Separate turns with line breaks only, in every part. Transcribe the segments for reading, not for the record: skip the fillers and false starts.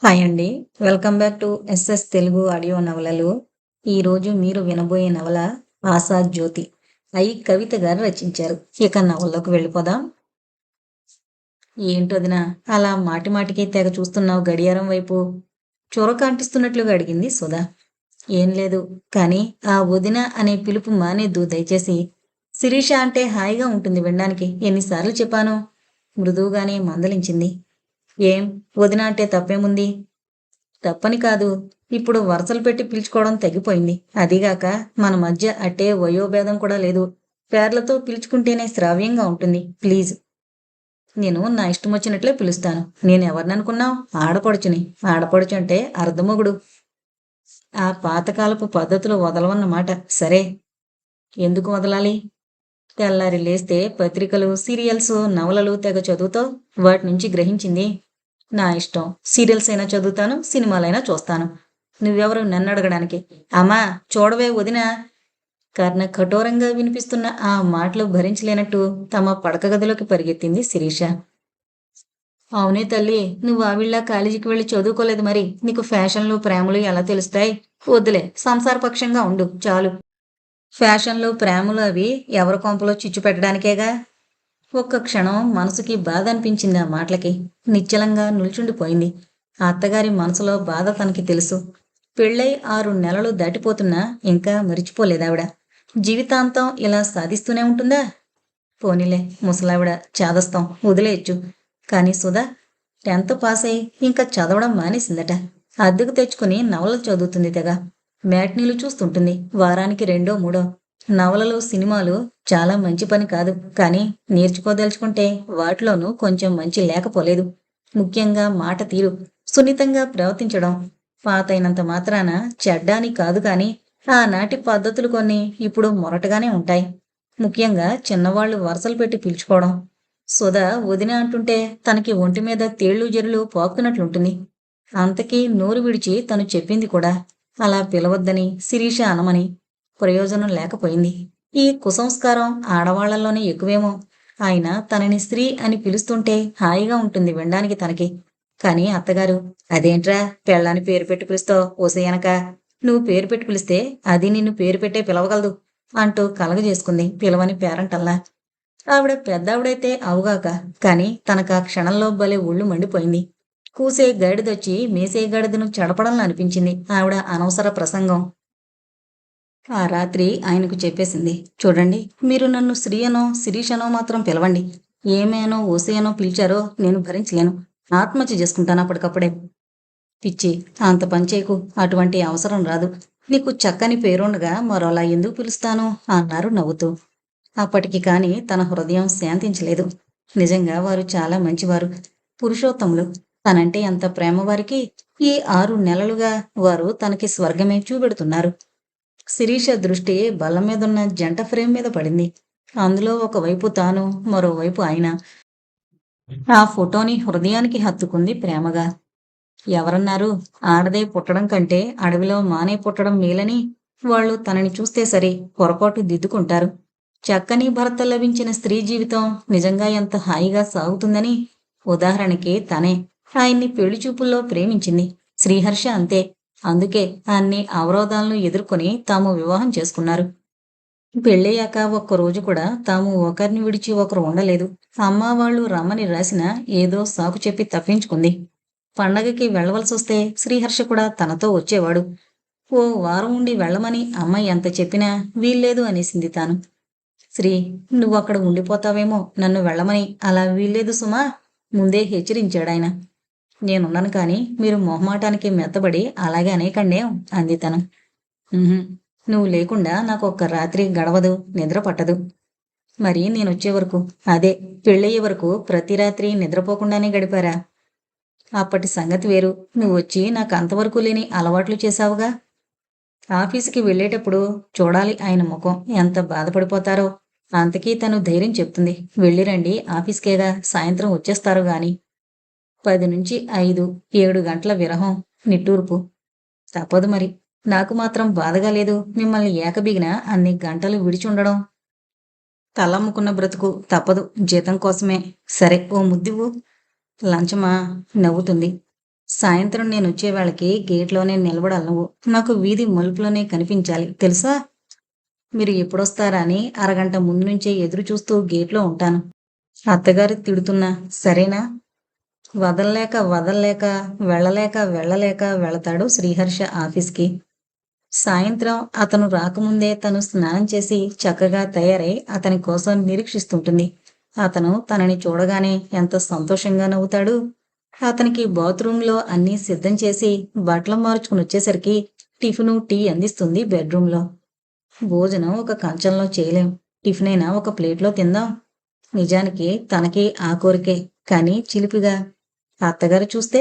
Hi అండి. Welcome back to SS Telugu audio నవలలు. ఈరోజు మీరు వినబోయే నవల 'ఆశాజ్యోతి'. కవిత గారు రచించారు. ఇక నవలలోకి వెళ్ళిపోదాం. ఏంటొదినా అలా మాటి మాటికి తెగ చూస్తున్నావు గడియారం వైపు? చురక అంటిస్తున్నట్లుగా అడిగింది సుధా. ఏం లేదు, కానీ ఆ వదిన అనే పిలుపు మానేద్దు దయచేసి. శిరీష అంటే హాయిగా ఉంటుంది వినడానికి. ఎన్నిసార్లు చెప్పాను? మృదువుగానే మందలించింది. ఏం, వదిన అంటే తప్పేముంది? తప్పని కాదు. ఇప్పుడు వరసలు పెట్టి పిలుచుకోవడం తగ్గిపోయింది. అదీగాక మన మధ్య అట్టే వయోభేదం కూడా లేదు. పేర్లతో పిలుచుకుంటేనే శ్రావ్యంగా ఉంటుంది. ప్లీజ్. నేను నా ఇష్టం వచ్చినట్లే పిలుస్తాను. నేనెవరిననుకున్నావు? ఆడపడుచుని. ఆడపడుచు అంటే అర్ధమొగుడు. ఆ పాతకాలపు పద్ధతులు వదలవన్నమాట. సరే. ఎందుకు వదలాలి? తెల్లారి లేస్తే పత్రికలు, సీరియల్స్, నవలలు తెగ చదువుతావు. వాటి నుంచి గ్రహించింది నా ఇష్టం. సీరియల్స్ అయినా చదువుతాను, సినిమాలైనా చూస్తాను. నువ్వెవరు నన్నడగడానికి? అమ్మా, చూడవే వదినా. కర్ణ కఠోరంగా వినిపిస్తున్న ఆ మాటలు భరించలేనట్టు తమ పడక గదిలోకి పరిగెత్తింది శిరీష. అవునే తల్లి, నువ్వు ఆవిళ్ళ కాలేజీకి వెళ్ళి చదువుకోలేదు మరి. నీకు ఫ్యాషన్లు, ప్రేమలు ఎలా తెలుస్తాయి? వద్దులే, సంసారపక్షంగా ఉండు చాలు. ఫ్యాషన్లు, ప్రేమలు అవి ఎవరి కొంపలో చిచ్చు పెట్టడానికేగా. ఒక్క క్షణం మనసుకి బాధ అనిపించింది ఆ మాటలకి. నిశ్చలంగా నిల్చుండిపోయింది. ఆ అత్తగారి మనసులో బాధ తనకి తెలుసు. పెళ్ళై 6 నెలలు దాటిపోతున్నా ఇంకా మరిచిపోలేదావిడ. జీవితాంతం ఇలా సాధిస్తూనే ఉంటుందా? పోనీలే, ముసలావిడ చాదస్తం వదిలేయచ్చు. కానీ సుధా 10th పాస్ అయి ఇంకా చదవడం మానేసిందట. అద్దెకు తెచ్చుకుని నవలలు చదువుతుంది తెగ. మ్యాట్నీలు చూస్తుంటుంది, వారానికి 2, 3. నవలలు, సినిమాలు చాలా మంచి పని కాదు, కానీ నేర్చుకోదలుచుకుంటే వాటిలోనూ కొంచెం మంచి లేకపోలేదు. ముఖ్యంగా మాట తీరు, సున్నితంగా ప్రవర్తించడం. పాతైనంత మాత్రాన చెడ్డాని కాదు, కానీ ఆనాటి పద్ధతులు కొన్ని ఇప్పుడు మొరటగానే ఉంటాయి. ముఖ్యంగా చిన్నవాళ్లు వరసలు పెట్టి పిలుచుకోవడం. సుధా వదిన అంటుంటే తనకి ఒంటి మీద తేళ్లు జెరులు పోకుతున్నట్లుంటుంది. అంతకీ నోరు విడిచి తను చెప్పింది కూడా అలా పిలవద్దని, శిరీష అనమని. ప్రయోజనం లేకపోయింది. ఈ కుసంస్కారం ఆడవాళ్లలోనే ఎక్కువేమో. ఆయన తనని స్త్రీ అని పిలుస్తుంటే హాయిగా ఉంటుంది వినడానికి తనకి. కానీ అత్తగారు, అదేంట్రా పెళ్ళాని పేరు పెట్టి పిలుస్తావు ఓసేయనక? నువ్వు పేరు పెట్టి పిలిస్తే అది నిన్ను పేరు పెట్టే పిలవగలదు అంటూ కలగజేసుకుంది పిలవని పేరంటల్లా. ఆవిడ పెద్దావిడైతే అవుగాక, కానీ తనకా క్షణంలో భలే ఒళ్ళు మండిపోయింది. కూసే గాడిదొచ్చి మేసే గాడిదను చెడపడంలా అనిపించింది ఆవిడ అనవసర ప్రసంగం. ఆ రాత్రి ఆయనకు చెప్పేసింది. చూడండి, మీరు నన్ను శ్రీ అనో శిరీషనో మాత్రం పిలవండి. ఏమేనో ఓసేయనో పిలిచారో నేను భరించలేను. ఆత్మహత్య చేసుకుంటాను అప్పటికప్పుడే. పిచ్చి, అంత పనిచేయకు. అటువంటి అవసరం రాదు. నీకు చక్కని పేరుండగా మరోలా ఎందుకు పిలుస్తాను అన్నారు నవ్వుతూ. అప్పటికి కాని తన హృదయం శాంతించలేదు. నిజంగా వారు చాలా మంచివారు, పురుషోత్తములు. తనంటే ఎంత ప్రేమ వారికి! ఈ 6 నెలలుగా వారు తనకి స్వర్గమే చూపెడుతున్నారు. శిరీష దృష్టి బల్ల మీదున్న జంట ఫ్రేమ్ మీద పడింది. అందులో ఒకవైపు తాను, మరోవైపు ఆయన. ఆ ఫోటోని హృదయానికి హత్తుకుంది ప్రేమగా. ఎవరన్నారు ఆడదే పుట్టడం కంటే అడవిలో మానే పుట్టడం మేలని? వాళ్ళు తనని చూస్తే సరి పొరపాటు దిద్దుకుంటారు. చక్కని భర్త లభించిన స్త్రీ జీవితం నిజంగా ఎంత హాయిగా సాగుతుందని. ఉదాహరణకి తనే ఆయన్ని పెళ్లి చూపుల్లో ప్రేమించింది. శ్రీహర్ష అంతే. అందుకే అన్ని అవరోధాలను ఎదుర్కొని తాము వివాహం చేసుకున్నారు. పెళ్ళయ్యాక ఒక్కరోజు కూడా తాము ఒకరిని విడిచి ఒకరు ఉండలేదు. అమ్మా వాళ్ళు రమ్మని రాసినా ఏదో సాకు చెప్పి తప్పించుకుంది. పండగకి వెళ్ళవలసొస్తే శ్రీహర్ష కూడా తనతో వచ్చేవాడు. ఓ వారం ఉండి వెళ్ళమని అమ్మ ఎంత చెప్పినా వీల్లేదు అనేసింది తాను. శ్రీ, నువ్వక్కడ ఉండిపోతావేమో నన్ను వెళ్ళమని. అలా వీల్లేదు సుమా, ముందే హెచ్చరించాడాయన. నేనున్నాను కానీ మీరు మొహమాటానికి మెత్తబడి అలాగే అనేకండేం అంది తను. "ఉహుం, నువ్వు లేకుండా నాకు ఒక్క రాత్రి గడవదు, నిద్ర పట్టదు. మరి నేనొచ్చే వరకు, అదే పెళ్ళయ్యే వరకు ప్రతి రాత్రి నిద్రపోకుండానే గడిపారా? అప్పటి సంగతి వేరు. నువ్వొచ్చి నాకు అంతవరకు లేని అలవాట్లు చేశావుగా. ఆఫీసుకి వెళ్ళేటప్పుడు చూడాలి ఆయన ముఖం, ఎంత బాధపడిపోతారో. అంతకీ తను ధైర్యం చెప్తుంది. వెళ్ళిరండి, ఆఫీస్కేగా, సాయంత్రం వచ్చేస్తారు గాని. 10 నుంచి 5, 7 గంటల విరహం, నిట్టూర్పు. తప్పదు మరి. నాకు మాత్రం బాధగా లేదు మిమ్మల్ని ఏకబిగిన అన్ని గంటలు విడిచి ఉండడం. తలమ్ముకున్న బ్రతుకు, తప్పదు జీతం కోసమే. సరే, ఓ ముద్దివ్వు. లంచమా? నవ్వుతుంది. సాయంత్రం నేనొచ్చే వేళకి గేట్‌లోనే నిలబడాలి నువ్వు. నాకు వీధి మలుపులోనే కనిపించాలి. తెలుసా? మీరు ఎప్పుడొస్తారా అని అరగంట ముందు నుంచే ఎదురు చూస్తూ గేట్‌లో ఉంటాను. అత్తగారు తిడుతున్నా సరేనా? వదల్లేక వదల్లేక, వెళ్ళలేక వెళ్ళలేక వెళతాడు శ్రీహర్ష ఆఫీస్‌కి. సాయంత్రం అతను రాకముందే తను స్నానం చేసి చక్కగా తయారై అతని కోసం నిరీక్షిస్తుంటుంది. అతను తనని చూడగానే ఎంత సంతోషంగా నవ్వుతాడు. అతనికి బాత్రూంలో అన్నీ సిద్ధం చేసి బట్టలు మార్చుకుని వచ్చేసరికి టిఫిను, టీ అందిస్తుంది బెడ్రూంలో. భోజనం ఒక కంచంలో చేయలేం. టిఫినైనా ఒక ప్లేట్లో తిందాం. నిజానికి తనకి ఆ కోరికే. కానీ చిలిపిగా అత్తగారు చూస్తే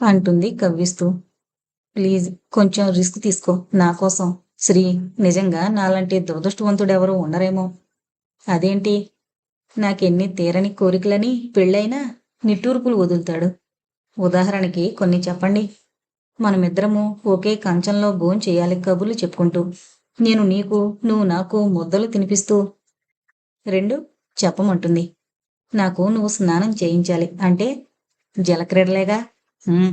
అంటుంది కవ్విస్తూ. ప్లీజ్ కొంచెం రిస్క్ తీసుకో నా కోసం. శ్రీ, నిజంగా నాలాంటి దురదృష్టవంతుడెవరూ ఉండరేమో. అదేంటి? నాకెన్ని తీరని కోరికలని పెళ్ళైనా నిట్టూర్పులు వదులుతాడు. ఉదాహరణకి కొన్ని చెప్పండి. మనమిద్దరము ఒకే కంచంలో భోంచేయాలి కబుర్లు చెప్పుకుంటూ. నేను నీకు, నువ్వు నాకు ముద్దలు తినిపిస్తూ. 2 చెప్పమంటుంది. నాకు నువ్వు స్నానం చేయించాలి. అంటే జలక్రీడలేగా. హ్మ్.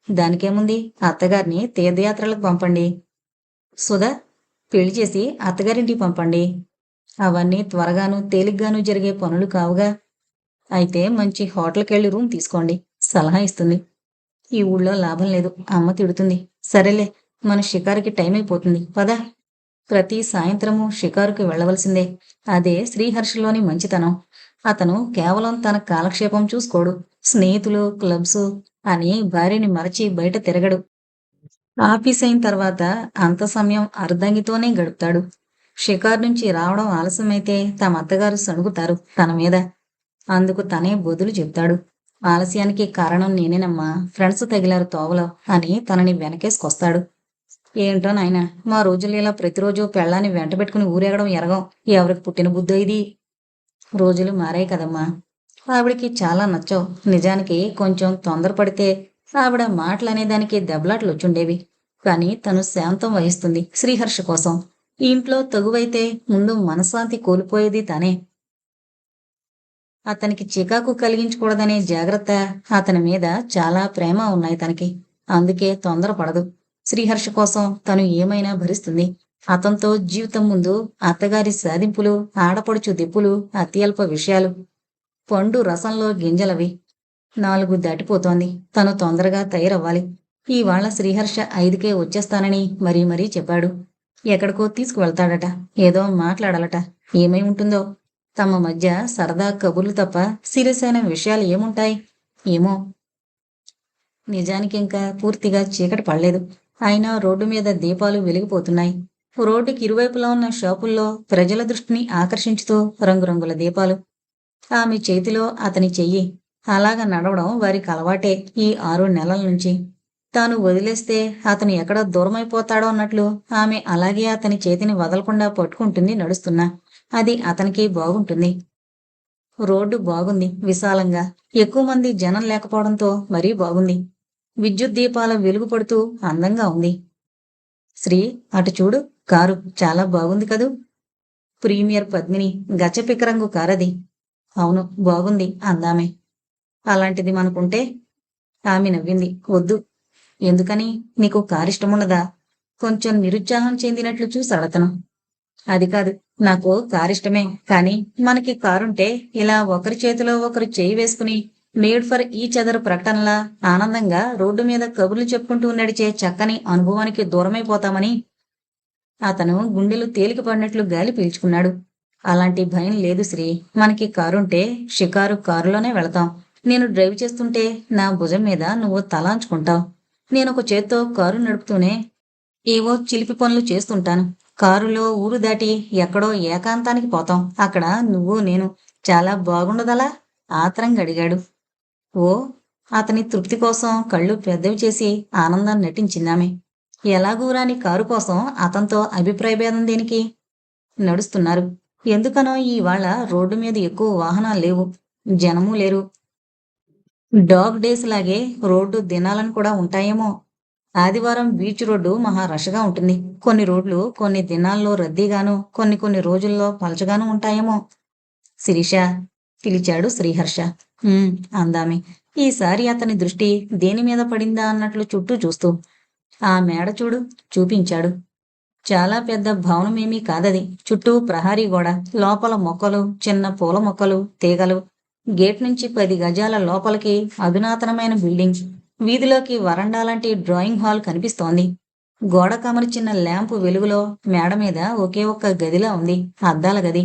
దానికేముంది? అత్తగారిని తీర్థయాత్రలకు పంపండి. సుధా, పెళ్లి చేసి అత్తగారింటికి పంపండి. అవన్నీ త్వరగాను, తేలిగ్గాను జరిగే పనులు కావుగా. అయితే మంచి హోటల్‌కెళ్ళి రూమ్ తీసుకోండి. సలహా ఇస్తుంది. ఈ ఊళ్ళో లాభం లేదు. అమ్మ తిడుతుంది. సరేలే, మన షికారుకి టైమైపోతుంది. పద. ప్రతి సాయంత్రము షికారుకి వెళ్ళవలసిందే. అదే శ్రీహర్షలోని మంచితనం. అతను కేవలం తన కాలక్షేపం చూసుకోడు. స్నేహితులు, క్లబ్సు అని భార్యని మరచి బయట తిరగడు. ఆఫీసయిన తర్వాత అంత సమయం అర్ధంగితోనే గడుపుతాడు. షికారు నుంచి రావడం ఆలస్యమైతే తమ అత్తగారు సణుగుతారు తన మీద. అందుకు తనే బదులు చెప్తాడు. ఆలస్యానికి కారణం నేనేనమ్మా. ఫ్రెండ్స్ తగిలారు తోవలో అని తనని వెనకేసుకొస్తాడు. ఏంటో నాయనా, మా రోజుల్లో ఇలా ప్రతిరోజు పెళ్ళాన్ని వెంటబెట్టుకుని ఊరేగడం ఎరగం. ఎవరికి పుట్టిన బుద్ధో ఇది? రోజులు మారాయి కదమ్మా. ఆవిడకి చాలా నచ్చావు. నిజానికి కొంచెం తొందరపడితే ఆవిడ మాటలనేదానికి దెబ్బలాటలొచ్చుండేవి. కానీ తను శాంతం వహిస్తుంది శ్రీహర్ష కోసం. ఈ ఇంట్లో తగువైతే ముందు మనశ్శాంతి కోల్పోయేది తనే. అతనికి చికాకు కలిగించకూడదనే జాగ్రత్త, అతని మీద చాలా ప్రేమ ఉన్నాయి తనకి. అందుకే తొందరపడదు. శ్రీహర్ష కోసం తను ఏమైనా భరిస్తుంది. అతనితో జీవితం ముందు అత్తగారి సాధింపులు, ఆడపడుచు దెప్పులు అత్యల్ప విషయాలు. పండు రసంలో గింజలవి. 4 దాటిపోతోంది. తను తొందరగా తయారవ్వాలి. ఇవాళ శ్రీహర్ష 5కే వచ్చేస్తానని మరీ మరీ చెప్పాడు. ఎక్కడికో తీసుకువెళ్తాడట. ఏదో మాట్లాడాలట. ఏమై ఉంటుందో? తమ మధ్య సరదా కబుర్లు తప్ప సీరియస్ అయిన విషయాలు ఏముంటాయి? ఏమో. నిజానికింకా పూర్తిగా చీకటి పడలేదు. అయినా రోడ్డు మీద దీపాలు వెలిగిపోతున్నాయి. రోడ్డుకి ఇరువైపులా ఉన్న షాపుల్లో ప్రజల దృష్టిని ఆకర్షించుతూ రంగురంగుల దీపాలు. ఆమె చేతిలో అతని చెయ్యి. అలాగ నడవడం వారికి అలవాటే ఈ 6 నెలల నుంచి. తాను వదిలేస్తే అతను ఎక్కడ దూరమైపోతాడో అన్నట్లు ఆమె అలాగే అతని చేతిని వదలకుండా పట్టుకుంటుంది నడుస్తున్నా. అది అతనికి బాగుంటుంది. రోడ్డు బాగుంది విశాలంగా. ఎక్కువ మంది జనం లేకపోవడంతో మరీ బాగుంది. విద్యుత్ దీపాల వెలుగు పడుతూ అందంగా ఉంది. శ్రీ, అటు చూడు. కారు చాలా బాగుంది కదూ. ప్రీమియర్ పద్మిని గచ్చపిక్క రంగు కారది. అవును, బాగుంది అందామె. అలాంటిది మనకుంటే? ఆమె నవ్వింది. వద్దు. ఎందుకని? నీకు కారిష్టమున్నదా? కొంచెం నిరుత్సాహం చెందినట్లు చూశాడతను. అది కాదు. నాకు కారిష్టమే. కానీ మనకి కారుంటే ఇలా ఒకరి చేతిలో ఒకరు చేయి వేసుకుని మేడ్ ఫర్ ఈచ్ అదర్ ప్రకటనలా ఆనందంగా రోడ్డు మీద కబుర్లు చెప్పుకుంటూ నడిచే చక్కని అనుభవానికి దూరమైపోతామని. అతను గుండెలు తేలిక పడినట్లు గాలి పీల్చుకున్నాడు. అలాంటి భయం లేదు శ్రీ. మనకి కారుంటే షికారు కారులోనే వెళతాం. నేను డ్రైవ్ చేస్తుంటే నా భుజం మీద నువ్వు తలాంచుకుంటావు. నేనొక చేత్తో కారు నడుపుతూనే ఏవో చిలిపి పనులు చేస్తుంటాను. కారులో ఊరు దాటి ఎక్కడో ఏకాంతానికి పోతాం. అక్కడ నువ్వు నేను. చాలా బాగుండదలా? ఆత్రంగా అడిగాడు. ఓ. అతని తృప్తి కోసం కళ్ళు పెద్దవి చేసి ఆనందాన్ని నటించిందామె. ఎలాగూ రాని కారు కోసం అతనితో అభిప్రాయభేదం దేనికి? నడుస్తున్నారు. ఎందుకనో ఇవాళ రోడ్డు మీద ఎక్కువ వాహనాలు లేవు. జనమూ లేరు. డాగ్ డేస్ లాగే రోడ్డు దినాలను కూడా ఉంటాయేమో. ఆదివారం బీచ్ రోడ్డు మహా రష్గా ఉంటుంది. కొన్ని రోడ్లు కొన్ని దినాల్లో రద్దీగాను, కొన్ని రోజుల్లో పలచగాను ఉంటాయేమో. శిరీష, పిలిచాడు శ్రీహర్ష. అందామె. ఈసారి అతని దృష్టి దేని మీద పడిందా అన్నట్లు చుట్టూ చూస్తూ, ఆ మేడ చూడు చూపించాడు. చాలా పెద్ద భవనమేమీ కాదది. చుట్టూ ప్రహరీ గోడ, లోపల మొక్కలు, చిన్న పూల మొక్కలు, తీగలు. గేట్ నుంచి 10 గజాల లోపలికి అధునాతనమైన బిల్డింగ్. వీధిలోకి వరండా లాంటి డ్రాయింగ్ హాల్ కనిపిస్తోంది. గోడ కమర్చిన ల్యాంపు వెలుగులో మేడ మీద ఒకే ఒక్క గదిలా ఉంది. అద్దాల గది.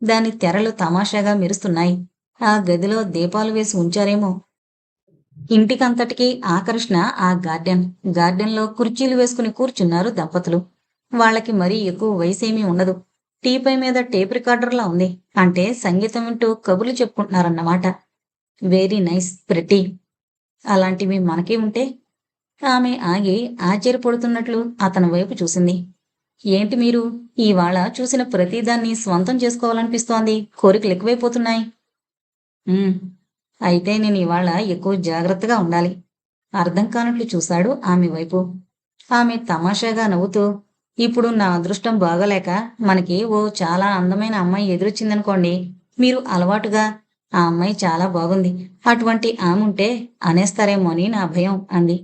దాని తెరలు తమాషాగా మెరుస్తున్నాయి. ఆ గదిలో దీపాలు వేసి ఉంచారేమో. ఇంటికంతటికీ ఆకర్షణ ఆ గార్డెన్. గార్డెన్లో కుర్చీలు వేసుకుని కూర్చున్నారు దంపతులు. వాళ్ళకి మరీ ఎక్కువ వయసేమీ ఉండదు. టీపై మీద టేప్ రికార్డర్లా ఉంది. అంటే సంగీతం వింటూ కబుర్లు చెప్పుకుంటున్నారన్నమాట. Very nice, pretty. అలాంటివి మనకి ఉంటే. ఆమె ఆగి ఆశ్చర్యపడుతున్నట్లు అతని వైపు చూసింది. ఏంటి మీరు ఇవాళ చూసిన ప్రతిదాన్ని స్వంతం చేసుకోవాలనిపిస్తోంది? కోరికలు ఎక్కువైపోతున్నాయి. "ఉమ్, అయితే నేను ఇవాళ ఎక్కువ జాగ్రత్తగా ఉండాలి." అర్థం కానట్లు చూశాడు ఆమె వైపు. ఆమె తమాషాగా నవ్వుతూ, ఇప్పుడు నా అదృష్టం బాగోలేక మనకి ఓ చాలా అందమైన అమ్మాయి ఎదురొచ్చిందనుకోండి. మీరు అలవాటుగా ఆ అమ్మాయి చాలా బాగుంది, అటువంటి ఆముంటే అనేస్తారేమో అని నా భయం అంది.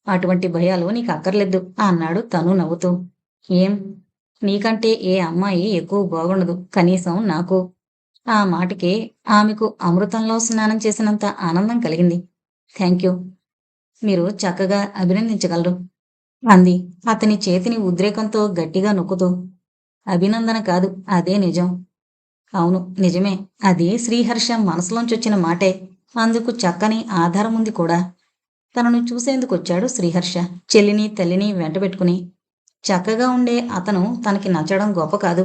అటువంటి భయాలు నీకు అక్కర్లేదు అన్నాడు తను నవ్వుతూ. ఏం? నీకంటే ఏ అమ్మాయి ఎక్కువ బాగుండదు, కనీసం నాకు. ఆ మాటకి ఆమెకు అమృతంలో స్నానం చేసినంత ఆనందం కలిగింది. Thank you. మీరు చక్కగా అభినందించగలరు అంది అతని చేతిని ఉద్రేకంతో గట్టిగా నొక్కుతూ. అభినందన కాదు, అదే నిజం. అవును, నిజమే. అది శ్రీహర్ష మనసులోంచొచ్చిన మాటే. అందుకు చక్కని ఆధారముంది కూడా. తనను చూసేందుకొచ్చాడు శ్రీహర్ష, చెల్లిని తల్లిని వెంటబెట్టుకుని. చక్కగా ఉండే అతను తనకి నచ్చడం గొప్ప కాదు.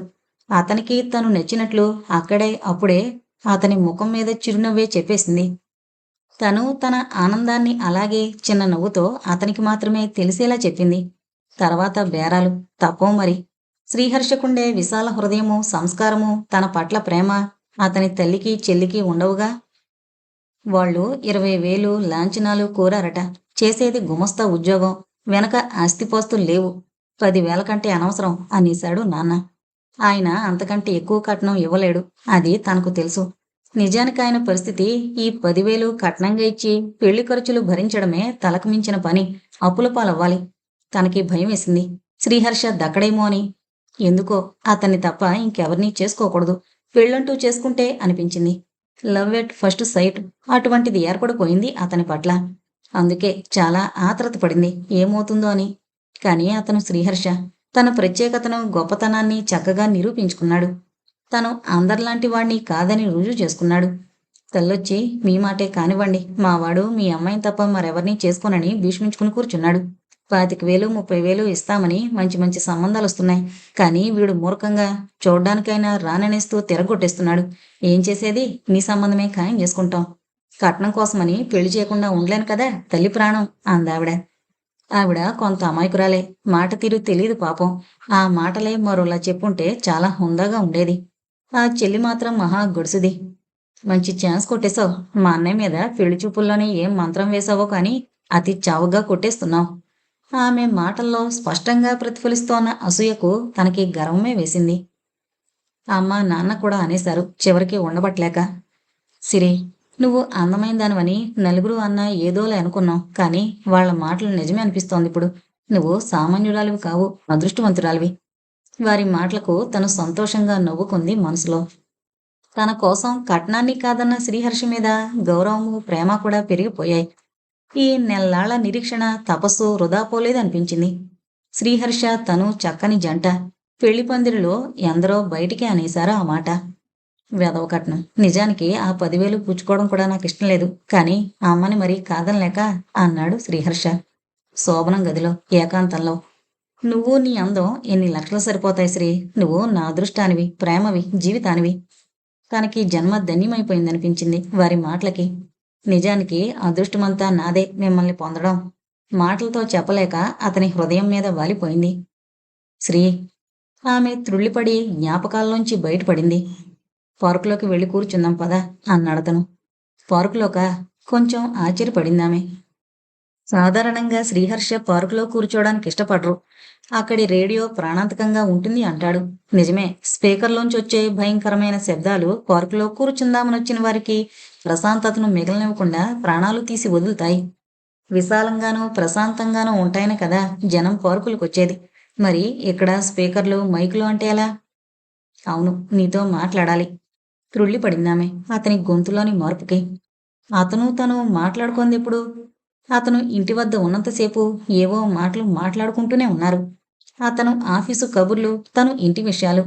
అతనికి తను నచ్చినట్లు అక్కడే అప్పుడే అతని ముఖం మీద చిరునవ్వే చెప్పేసింది. తను తన ఆనందాన్ని అలాగే చిన్న నవ్వుతో అతనికి మాత్రమే తెలిసేలా చెప్పింది. తర్వాత బేరాలు తప్పవు మరి. శ్రీహర్షకుండే విశాల హృదయము, సంస్కారము, తన పట్ల ప్రేమ అతని తల్లికి చెల్లికి ఉండవుగా. వాళ్ళు 20,000 లాంఛనాలు కోరారట. చేసేది గుమస్తా ఉద్యోగం. వెనక ఆస్తిపాస్తులు లేవు. 10,000 కంటే అనవసరం అనేశాడు నాన్న. ఆయన అంతకంటే ఎక్కువ కట్నం ఇవ్వలేడు. అది తనకు తెలుసు. నిజానికాయన పరిస్థితి ఈ 10,000 కట్నంగా ఇచ్చి పెళ్లి ఖర్చులు భరించడమే తలకు మించిన పని. అప్పుల పాలవ్వాలి. తనకి భయమేసింది. శ్రీహర్ష దక్కడేమో అని. ఎందుకో అతన్ని తప్ప ఇంకెవరినీ చేసుకోకూడదు. పెళ్ళంటూ చేసుకుంటే అనిపించింది. లవ్ ఎట్ ఫస్ట్ సైట్ అటువంటిది ఏర్పడిపోయింది అతని పట్ల. అందుకే చాలా ఆత్రత పడింది ఏమవుతుందో అని. కానీ అతను శ్రీహర్ష. తన ప్రత్యేకతను, గొప్పతనాన్ని చక్కగా నిరూపించుకున్నాడు. తను అందరిలాంటి వాణ్ణి కాదని రుజువు చేసుకున్నాడు. తల్లొచ్చి మీ మాటే కానివ్వండి, మావాడు మీ అమ్మాయిని తప్ప మరెవరినీ చేసుకోనని భీష్మించుకుని కూర్చున్నాడు. 25,000 30,000 ఇస్తామని మంచి మంచి సంబంధాలొస్తున్నాయి. కానీ వీడు మూర్ఖంగా చూడ్డానికైనా రాననేస్తూ తిరగొట్టేస్తున్నాడు. ఏం చేసేది? నీ సంబంధమే ఖాయం చేసుకుంటాం. కట్నం కోసమని పెళ్లి చేయకుండా ఉండలేను కదా తల్లి ప్రాణం అందావిడ. ఆవిడ కొంత అమాయకురాలే. మాట తీరు తెలీదు పాపం. ఆ మాటలే మరోలా చెప్పుంటే చాలా హుందాగా ఉండేది. ఆ చెల్లి మాత్రం మహా గొడుసుది. మంచి ఛాన్స్ కొట్టేశావు. మా అన్నయ్య మీద పెళ్లి చూపుల్లోనే ఏం మంత్రం వేశావో కానీ అతి చావుగా కొట్టేస్తున్నావు. ఆమె మాటల్లో స్పష్టంగా ప్రతిఫలిస్తోన్న అసూయకు తనకి గర్వమే వేసింది. అమ్మ నాన్న కూడా అనేశారు చివరికి ఉండబట్లేక. సిరి, నువ్వు అందమైన దానివని నలుగురు అన్నా ఏదోలే అనుకున్నాం. కానీ వాళ్ళ మాటలు నిజమే అనిపిస్తోంది ఇప్పుడు. నువ్వు సామాన్యురాలివి కావు, అదృష్టవంతురాలివి. వారి మాటలకు తను సంతోషంగా నవ్వుకుంది మనసులో. తన కోసం కట్నాన్ని కాదన్న శ్రీహర్ష మీద గౌరవము, ప్రేమ కూడా పెరిగిపోయాయి. ఈ నెల్లాళ్ల నిరీక్షణ, తపస్సు వృధా పోలేదనిపించింది. శ్రీహర్ష తను చక్కని జంట. పెళ్లి పందిరిలో ఎందరో బయటికి అనేశారు ఆ మాట. వెధవ కట్నం. నిజానికి ఆ 10,000 పుచ్చుకోవడం కూడా నాకిష్టం లేదు. కానీ ఆ అమ్మని మరీ కాదనలేక అన్నాడు శ్రీహర్ష. శోభనం గదిలో ఏకాంతంలో. నువ్వు నీ అందం ఎన్ని లక్షలు సరిపోతాయి శ్రీ. నువ్వు నా అదృష్టానివి, ప్రేమవి, జీవితానివి. తనకి జన్మ ధన్యమైపోయిందనిపించింది వారి మాటలకి. నిజానికి అదృష్టమంతా నాదే మిమ్మల్ని పొందడం. మాటలతో చెప్పలేక అతని హృదయం మీద వాలిపోయింది. శ్రీ. ఆమె త్రుళ్ళిపడి జ్ఞాపకాల్లోంచి బయటపడింది. పార్కులోకి వెళ్ళి కూర్చుందాం పద అన్నాడతను. పార్కులోకా? కొంచెం ఆశ్చర్యపడిందామె. సాధారణంగా శ్రీహర్ష పార్కులో కూర్చోవడానికి ఇష్టపడరు. అక్కడి రేడియో ప్రాణాంతకంగా ఉంటుంది అంటాడు. నిజమే, స్పీకర్లోంచి వచ్చే భయంకరమైన శబ్దాలు పార్కులో కూర్చుందామనొచ్చిన వారికి ప్రశాంతతను మిగలనివ్వకుండా ప్రాణాలు తీసి వదులుతాయి. విశాలంగానూ ప్రశాంతంగానూ ఉంటాయని కదా జనం పార్కులకొచ్చేది. మరి ఇక్కడ స్పీకర్లు మైకులు అంటే ఎలా? అవును, నీతో మాట్లాడాలి. త్రుళ్ళిపడిందామె అతని గొంతులోని మార్పుకి. అతను తను మాట్లాడుకోందెప్పుడు? అతను ఇంటి వద్ద ఉన్నంతసేపు ఏవో మాటలు మాట్లాడుకుంటూనే ఉన్నారు. అతను ఆఫీసు కబుర్లు, తను ఇంటి విషయాలు.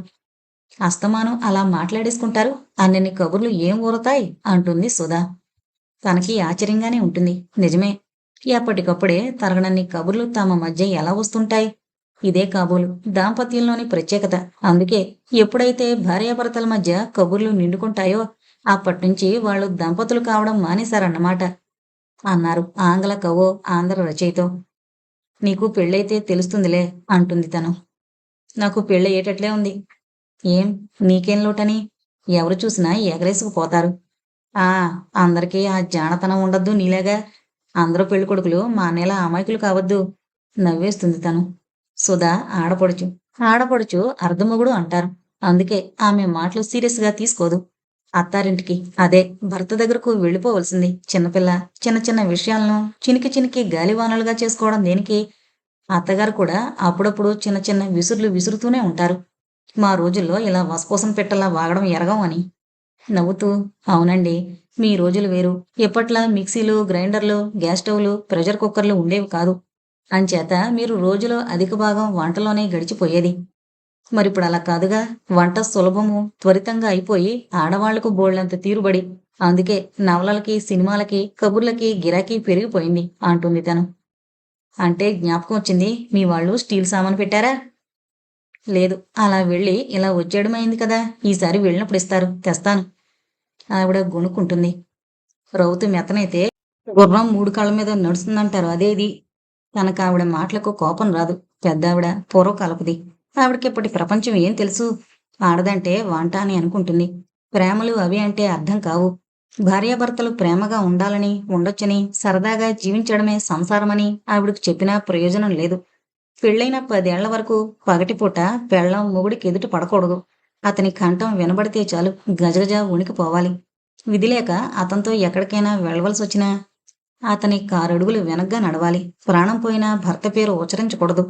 అస్తమానం అలా మాట్లాడేసుకుంటారు. అన్నన్ని కబుర్లు ఏం ఊరతాయి అంటుంది సుధా. తనకి ఆశ్చర్యంగానే ఉంటుంది. నిజమే, ఎప్పటికప్పుడే తరగనన్ని కబుర్లు తమ మధ్య ఎలా వస్తుంటాయి? ఇదే కాబోలు దాంపత్యంలోని ప్రత్యేకత. అందుకే ఎప్పుడైతే భార్యాభర్తల మధ్య కబుర్లు నిండుకుంటాయో అప్పట్నుంచి వాళ్ళు దంపతులు కావడం మానేశారన్నమాట అన్నారు ఆంగ్ల కవో ఆంధ్ర రచయితో. నీకు పెళ్ళైతే తెలుస్తుందిలే అంటుంది తను. నాకు పెళ్ళయ్యేటట్లే ఉంది. ఏం, నీకేం లోటని? ఎవరు చూసినా ఎగరేసుకుపోతారు. ఆ, అందరికీ ఆ జానతనం ఉండద్దు నీలాగా. అందరూ పెళ్ళికొడుకులు మా అన్నయ్యలా అమాయకులు కావద్దు నవ్వేస్తుంది తను. సుధా ఆడపడుచు. ఆడపడుచు అర్ధమొగుడు అంటారు. అందుకే ఆమె మాటలు సీరియస్గా తీసుకోదు. అత్తారింటికి, అదే భర్త దగ్గరకు వెళ్ళిపోవలసింది చిన్నపిల్ల. చిన్న చిన్న విషయాలను చినికి చినికి గాలివానలుగా చేసుకోవడం దేనికి? అత్తగారు కూడా అప్పుడప్పుడు చిన్న చిన్న విసురులు విసురుతూనే ఉంటారు. మా రోజుల్లో ఇలా వసపోసం పెట్టలా వాగడం ఎరగం అని. నవ్వుతూ, అవునండి, మీ రోజులు వేరు. ఎప్పట్లా మిక్సీలు, గ్రైండర్లు, గ్యాస్ స్టవ్లు, ప్రెషర్ కుక్కర్లు ఉండేవి కాదు. అంచేత మీరు రోజులో అధిక భాగం వంటలోనే గడిచిపోయేది. మరిప్పుడు అలా కాదుగా. వంట సులభము, త్వరితంగా అయిపోయి ఆడవాళ్లకు బోళ్ళంత తీరుబడి. అందుకే నవలలకి, సినిమాలకి, కబుర్లకి గిరాకీ పెరిగిపోయింది అంటుంది తను. అంటే జ్ఞాపకం వచ్చింది, మీ వాళ్ళు స్టీల్ సామాను పెట్టారా? లేదు, అలా వెళ్ళి ఇలా వచ్చేయడమైంది కదా. ఈసారి వెళ్ళినప్పుడు ఇస్తారు, తెస్తాను. ఆవిడ గొణుక్కుంటుంది. రౌతు మెతనైతే గుర్రం 3 కాళ్ళ మీద నడుస్తుందంటారు, అదేది. తనకావిడ మాటలకు కోపం రాదు. పెద్దావిడ పూర్వకాలపుది. ఆవిడకిప్పటి ప్రపంచం ఏం తెలుసు? ఆడదంటే వంట అని అనుకుంటుంది. ప్రేమలు అవి అంటే అర్థం కావు. భార్యాభర్తలు ప్రేమగా ఉండాలని, ఉండొచ్చని, సరదాగా జీవించడమే సంసారమని ఆవిడకు చెప్పినా ప్రయోజనం లేదు. పెళ్ళైన 10 ఏళ్ల వరకు పగటిపూట పెళ్ళాం మొగుడికి ఎదుట పడకూడదు. అతని కంఠం వినబడితే చాలు గజగజ వణికిపోవాలి. విధిలేక అతనితో ఎక్కడికైనా వెళ్ళవలసొచ్చినా అతని 6 అడుగులు వెనగ్గా నడవాలి. ప్రాణం పోయినా భర్త పేరు ఉచ్చరించకూడదు.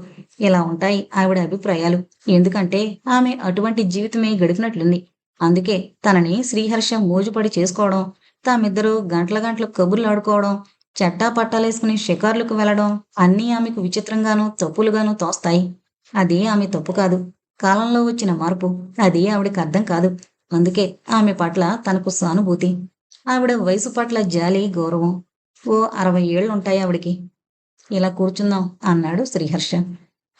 ఇలా ఉంటాయి ఆవిడ అభిప్రాయాలు. ఎందుకంటే ఆమె అటువంటి జీవితమే గడిపినట్లుంది. అందుకే తనని శ్రీహర్ష మోజుపడి చేసుకోవడం, తామిద్దరూ గంటల గంటలు కబుర్లాడుకోవడం, చట్టా పట్టాలేసుకుని షికార్లకు వెళ్లడం అన్నీ ఆమెకు విచిత్రంగానూ తప్పులుగానూ తోస్తాయి. అది ఆమె తప్పు కాదు, కాలంలో వచ్చిన మార్పు. అది ఆవిడకి అర్థం కాదు. అందుకే ఆమె పట్ల తనకు సానుభూతి. ఆవిడ వయసు పట్ల జాలి, గౌరవం. ఓ 60 ఏళ్లుంటాయి ఆవిడికి. ఇలా కూర్చుందాం అన్నాడు శ్రీహర్ష.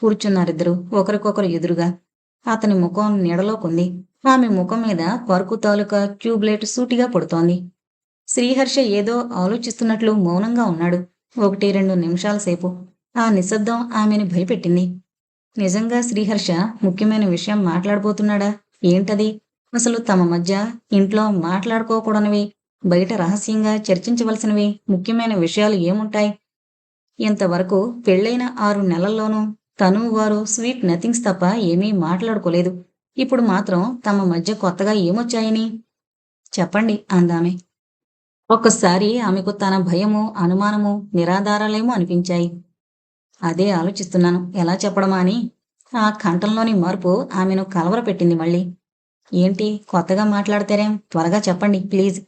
కూర్చున్నారిద్దరూ ఒకరికొకరు ఎదురుగా. అతని ముఖం నీడలోకుంది. ఆమె ముఖం మీద పరుకు తాలూకా ట్యూబ్లైట్ సూటిగా పడుతోంది. శ్రీహర్ష ఏదో ఆలోచిస్తున్నట్లు మౌనంగా ఉన్నాడు. 1-2 నిమిషాల సేపు. ఆ నిశ్శబ్దం ఆమెని భయపెట్టింది. నిజంగా శ్రీహర్ష ముఖ్యమైన విషయం మాట్లాడబోతున్నాడా? ఏంటది? అసలు తమ మధ్య ఇంట్లో మాట్లాడుకోకూడనివి, బయట రహస్యంగా చర్చించవలసినవి ముఖ్యమైన విషయాలు ఏముంటాయి? ఇంతవరకు పెళ్ళైన 6 నెలల్లోనూ తను వారు స్వీట్ నథింగ్స్ తప్ప ఏమీ మాట్లాడుకోలేదు. ఇప్పుడు మాత్రం తమ మధ్య కొత్తగా ఏమొచ్చాయని? చెప్పండి అందామె. ఒక్కసారి ఆమెకు తన భయము, అనుమానము నిరాధారాలేమో అనిపించాయి. అదే ఆలోచిస్తున్నాను, ఎలా చెప్పడమా అని. ఆ కంఠంలోని మార్పు ఆమెను కలవరపెట్టింది మళ్ళీ. ఏంటి కొత్తగా మాట్లాడతారేం? త్వరగా చెప్పండి ప్లీజ్.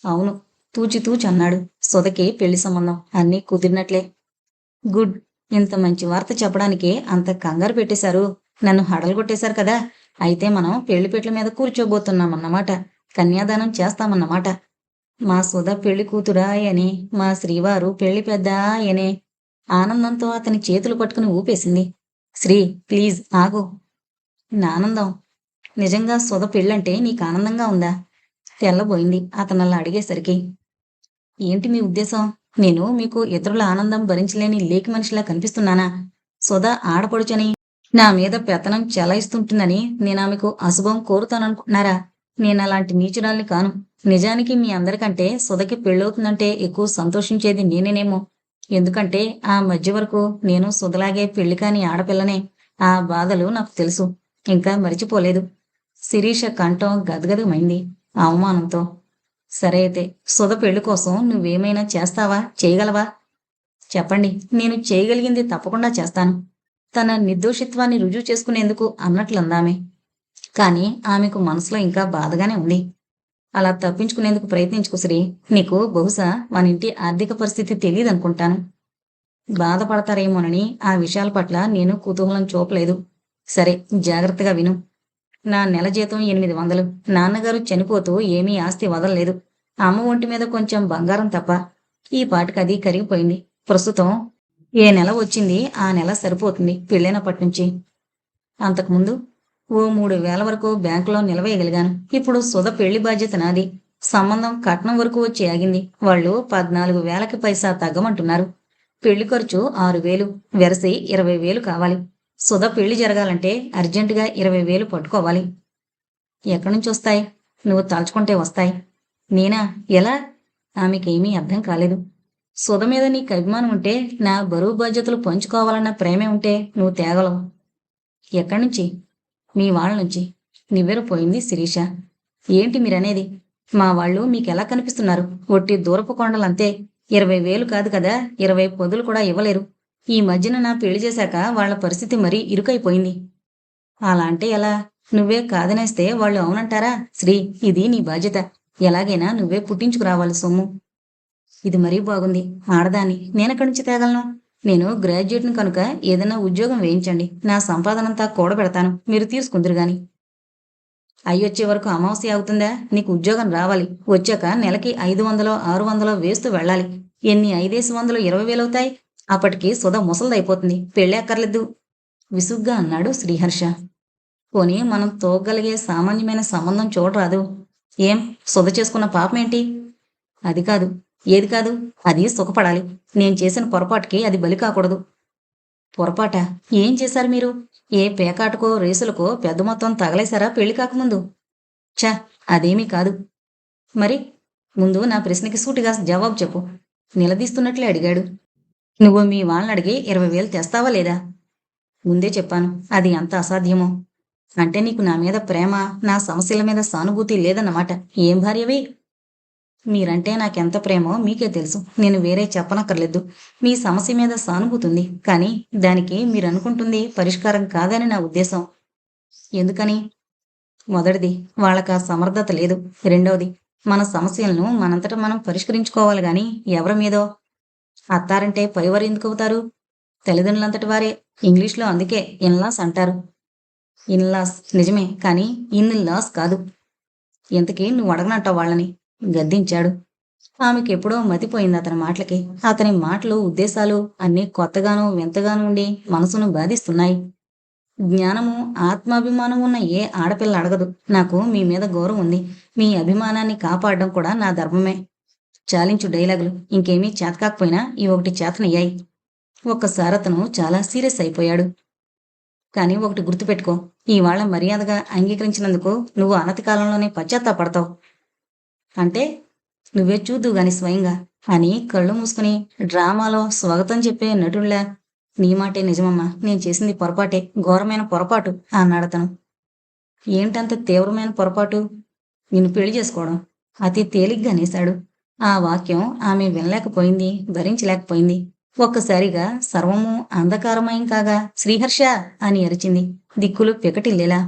అవును, తూచి తూచి అన్నాడు. సుధకి పెళ్లి సంబంధం అన్నీ కుదిరినట్లే. గుడ్. ఇంత మంచి వార్త చెప్పడానికి అంత కంగారు పెట్టేశారు. నన్ను హడలుగొట్టేశారు కదా. అయితే మనం పెళ్లిపెట్ల మీద కూర్చోబోతున్నామన్నమాట. కన్యాదానం చేస్తామన్నమాట. మా సుధ పెళ్లి కూతురాయని, మా శ్రీవారు పెళ్లి పెద్దాయనే. ఆనందంతో అతని చేతులు పట్టుకుని ఊపేసింది. శ్రీ, ప్లీజ్ ఆగు. నానందం. నిజంగా సుధ పెళ్ళంటే నీకు ఆనందంగా ఉందా? తెల్లబోయింది అతనలా అడిగేసరికి. ఏంటి మీ ఉద్దేశం? నేను మీకు ఇతరుల ఆనందం భరించలేని లేకి మనిషిలా కనిపిస్తున్నానా? సుధ ఆడపడుచని, నా మీద పెత్తనం చెలాయిస్తుంటుందని నేనామెకు అశుభం కోరుతాననుకుంటున్నారా? నేనలాంటి నీచురాల్ని కాను. నిజానికి మీ అందరికంటే సుధకి పెళ్ళవుతుందంటే ఎక్కువ సంతోషించేది నేనేనేమో. ఎందుకంటే ఆ మధ్య వరకు నేను సుధలాగే పెళ్లి కాని ఆడపిల్లనే. ఆ బాధలు నాకు తెలుసు. ఇంకా మరిచిపోలేదు. శిరీష కంఠం గదగదమైంది అవమానంతో. సరే అయితే సుధ పెళ్లి కోసం నువ్వేమైనా చేస్తావా, చేయగలవా? చెప్పండి, నేను చేయగలిగింది తప్పకుండా చేస్తాను. తన నిర్దోషిత్వాన్ని రుజువు చేసుకునేందుకు అన్నట్లందామె. కానీ ఆమెకు మనసులో ఇంకా బాధగానే ఉంది. అలా తప్పించుకునేందుకు ప్రయత్నించుకు శ్రీ. నీకు బహుశా మన ఇంటి ఆర్థిక పరిస్థితి తెలియదనుకుంటాను. బాధపడతారేమోనని ఆ విషయాల పట్ల నేను కుతూహలం చూపలేదు. సరే, జాగ్రత్తగా విను. నా నెల జీతం 800. నాన్నగారు చనిపోతూ ఏమీ ఆస్తి వదలలేదు. అమ్మ ఒంటి మీద కొంచెం బంగారం తప్ప. ఈ పాటికది కరిగిపోయింది. ప్రస్తుతం ఏ నెల వచ్చింది ఆ నెల సరిపోతుంది పెళ్ళైనప్పటి నుంచి. అంతకుముందు ఓ 3000 వరకు బ్యాంకులో నిలవేయగలిగాను. ఇప్పుడు సుధ పెళ్లి బాధ్యత నాది. సంబంధం కట్నం వరకు వచ్చి ఆగింది. వాళ్ళు 14,000కి పైసా తగ్గమంటున్నారు. పెళ్లి ఖర్చు 6,000, వెరసి 20,000 కావాలి. సుధ పెళ్లి జరగాలంటే అర్జెంటుగా 20,000 పట్టుకోవాలి. ఎక్కడి నుంచి వస్తాయి? నువ్వు తలుచుకుంటే వస్తాయి. నేనా? ఎలా? ఆమెకేమీ అర్థం కాలేదు. సుధ మీద నీకు అభిమానం ఉంటే, నా బరువు బాధ్యతలు పంచుకోవాలన్న ప్రేమే ఉంటే నువ్వు తేగలవు. ఎక్కడి నుంచి? మీ వాళ్ళ నుంచి. నివ్వెరపోయింది శిరీష. ఏంటి మీరనేది? మా వాళ్ళు మీకెలా కనిపిస్తున్నారు? ఒట్టి దూరపు కొండలంతే. 20,000 కాదు కదా, 20 పొదులు కూడా ఇవ్వలేరు. ఈ మధ్యన నా పెళ్లి చేశాక వాళ్ళ పరిస్థితి మరీ ఇరుకైపోయింది. అలా అంటే ఎలా? నువ్వే కాదనేస్తే వాళ్ళు అవునంటారా? శ్రీ, ఇది నీ బాధ్యత. ఎలాగైనా నువ్వే పుట్టించుకురావాలి సొమ్ము. ఇది మరీ బాగుంది. ఆడదాన్ని నేనెక్కడి నుంచి తేగలను? నేను గ్రాడ్యుయేట్ని కనుక ఏదైనా ఉద్యోగం వేయించండి. నా సంపాదనంతా కూడబెడతాను. మీరు తీసుకుందురు గాని. అయ్యొచ్చే వరకు అమావాస్య అవుతుందా? నీకు ఉద్యోగం రావాలి. వచ్చాక నెలకి 500, 600 వేస్తూ వెళ్ళాలి. ఎన్ని 5,500 20,000 అవుతాయి? అప్పటికి సుధ ముసలదైపోతుంది. పెళ్ళి అక్కర్లేదు. విసుగ్గా అన్నాడు శ్రీహర్ష. పోనీ మనం తోగలిగే సామాన్యమైన సంబంధం చూడరాదు? ఏం, సుధ చేసుకున్న పాపమేంటి? అది కాదు. ఏది కాదు? అది సుఖపడాలి. నేను చేసిన పొరపాటుకి అది బలి కాకూడదు. పొరపాటా? ఏం చేశారు మీరు? ఏ పేకాటకో రేసులకో పెద్ద మొత్తం తగలేశారా పెళ్లి కాకముందు? ఛ, అదేమీ కాదు. మరి? ముందు నా ప్రశ్నకి సూటిగా జవాబు చెప్పు. నిలదీస్తున్నట్లే అడిగాడు. నువ్వు మీ వాళ్ళని అడిగి 20,000 తెస్తావా లేదా? ముందే చెప్పాను, అది అంత అసాధ్యమో. అంటే నీకు నా మీద ప్రేమ, నా సమస్యల మీద సానుభూతి లేదన్నమాట. ఏం భార్యవి? మీరంటే నాకెంత ప్రేమో మీకే తెలుసు. నేను వేరే చెప్పనక్కర్లేదు. మీ సమస్య మీద సానుభూతి ఉంది. కానీ దానికి మీరనుకుంటుంది పరిష్కారం కాదని నా ఉద్దేశం. ఎందుకని? మొదటిది, వాళ్ళకా సమర్థత లేదు. రెండవది, మన సమస్యలను మనంతట మనం పరిష్కరించుకోవాలి గాని ఎవరి మీదో. అత్తారంటే పైవారు ఎందుకవుతారు? తల్లిదండ్రులంతటి వారే. ఇంగ్లీష్లో అందుకే ఇన్లాస్ అంటారు. ఇన్లాస్ నిజమే, కానీ ఇన్ లాస్ కాదు. ఇంతకీ నువ్వు అడగనంటావు వాళ్ళని? గద్దించాడు. ఆమెకెప్పుడో మతిపోయింది అతని మాటలకి. అతని మాటలు, ఉద్దేశాలు అన్నీ కొత్తగానూ వింతగానూ ఉండి మనసును బాధిస్తున్నాయి. జ్ఞానము, ఆత్మాభిమానం ఉన్న ఏ ఆడపిల్ల అడగదు. నాకు మీ మీద గౌరవం ఉంది. మీ అభిమానాన్ని కాపాడడం కూడా నా ధర్మమే. చాలించు డైలాగులు. ఇంకేమీ చేతకాకపోయినా ఈ ఒకటి చేతనయ్యాయి. ఒక్కసారి అతను చాలా సీరియస్ అయిపోయాడు. కానీ ఒకటి గుర్తుపెట్టుకో. ఇవాళ మర్యాదగా అంగీకరించినందుకు నువ్వు అనతి కాలంలోనే పశ్చాత్తాపడతావు. అంటే? నువ్వే చూద్దువు గాని స్వయంగా అని కళ్ళు మూసుకుని డ్రామాలో స్వాగతం చెప్పే నటుడిలా, నీ మాటే నిజమమ్మా, నేను చేసింది పొరపాటే, ఘోరమైన పొరపాటు అన్నాడతను. ఏంటంత తీవ్రమైన పొరపాటు? నిన్ను పెళ్లి చేసుకోవడం. అతి తేలిగ్గా అనేశాడు. ఆ వాక్యం ఆమె వినలేకపోయింది, భరించలేకపోయింది. ఒక్కసారిగా సర్వము అంధకారమయం కాగా శ్రీహర్ష అని అరిచింది, దిక్కులు పికటిల్లేలా.